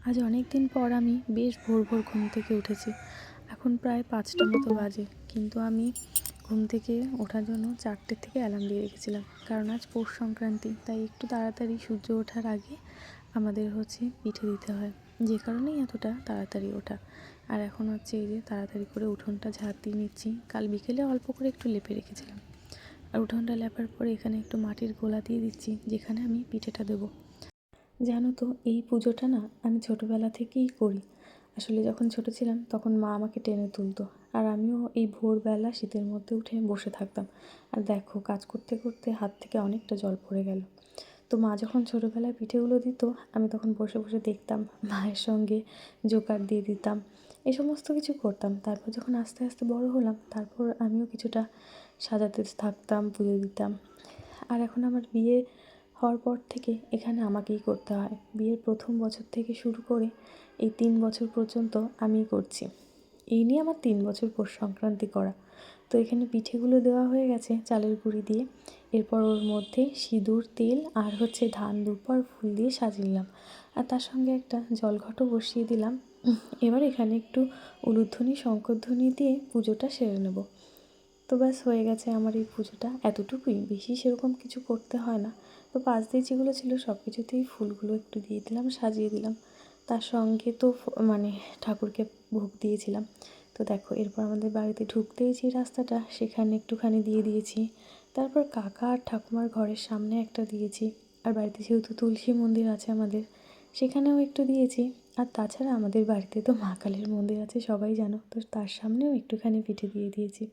আজ অনেক দিন পর আমি বেশ ভোর ভোর ঘুম থেকে উঠেছি। এখন প্রায় 5টা মতো বাজে, কিন্তু আমি ঘুম থেকে ওঠার জন্য 4টে থেকে অ্যালার্ম দিয়ে রেখেছিলাম, কারণ আজ পৌষ সংক্রান্তি। তাই একটু তাড়াতাড়ি সূর্য ওঠার আগে আমাদের পিঠে দিতে হয়, যে কারণেই এতটা তাড়াতাড়ি ওঠা। আর এখন এই যে তাড়াতাড়ি করে উঠোনটা ঝাড় দিয়ে নিচ্ছি। কাল বিকেলে অল্প করে একটু লেপে রেখেছিলাম, আর উঠোনটা লেপার পরে এখানে একটু মাটির গোলা দিয়ে দিচ্ছি, যেখানে আমি পিঠেটা দেবো। জানো তো, এই পুজোটা না আমি ছোটোবেলা থেকেই করি। আসলে যখন ছোটো ছিলাম তখন মা আমাকে টেনে তুলতো, আর আমিও এই ভোরবেলা শীতের মধ্যে উঠে বসে থাকতাম। আর দেখো, কাজ করতে করতে হাত থেকে অনেকটা জল পড়ে গেল। তো মা যখন ছোটোবেলায় পিঠেগুলো দিত, আমি তখন বসে বসে দেখতাম, মায়ের সঙ্গে জোগাড় দিয়ে দিতাম, এই সমস্ত কিছু করতাম। তারপর যখন আস্তে আস্তে বড় হলাম, তারপর আমিও কিছুটা সাজাতে থাকতাম, পুজো দিতাম। আর এখন আমার বিয়ে হওয়ার পর থেকে এখানে আমাকেই করতে হয়। বিয়ের প্রথম বছর থেকে শুরু করে এই 3 বছর পর্যন্ত আমিই করছি। এই নিয়ে আমার 3 বছর পৌষ সংক্রান্তি করা। তো এখানে পিঠেগুলো দেওয়া হয়ে গেছে চালের গুঁড়ি দিয়ে। এরপর ওর মধ্যে সিঁদুর, তেল আর ধান, দুর্বা আর ফুল দিয়ে সাজিয়ে নিলাম। আর তার সঙ্গে একটা জলঘটও বসিয়ে দিলাম। এবার এখানে একটু উলুধ্বনি, শঙ্খধ্বনি দিয়ে পুজোটা সেরে নেব। তো ব্যাস, হয়ে গেছে আমার এই পুজোটা। এতটুকুই, বেশি সেরকম কিছু করতে হয় না। তো পাশ দিয়ে যেগুলো ছিল সব কিছুতেই ফুলগুলো একটু দিয়ে দিলাম, সাজিয়ে দিলাম। তার সঙ্গে তো ঠাকুরকে ভোগ দিয়েছিলাম। তো দেখো, এরপর আমাদের বাড়িতে ঢুকতেই যে রাস্তাটা, সেখানে একটুখানি দিয়ে দিয়েছি। তারপর কাকা আর ঠাকুমার ঘরের সামনে একটা দিয়েছি। আর বাড়িতে যেহেতু তুলসী মন্দির আছে আমাদের, সেখানেও একটু দিয়েছি। আর তাছাড়া আমাদের বাড়িতে তো মা কালীর মন্দির আছে, সবাই জানো, তো তার সামনেও একটুখানি পিঠে দিয়ে দিয়েছি।